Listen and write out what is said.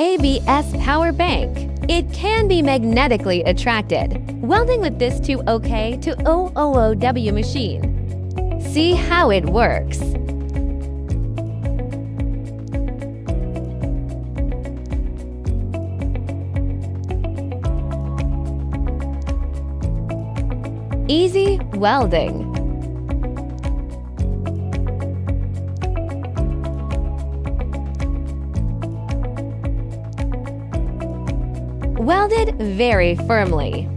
ABS power bank. It can be magnetically attracted. Welding with this 2OK to OOOW machine. See how it works. Easy welding. Welded very firmly.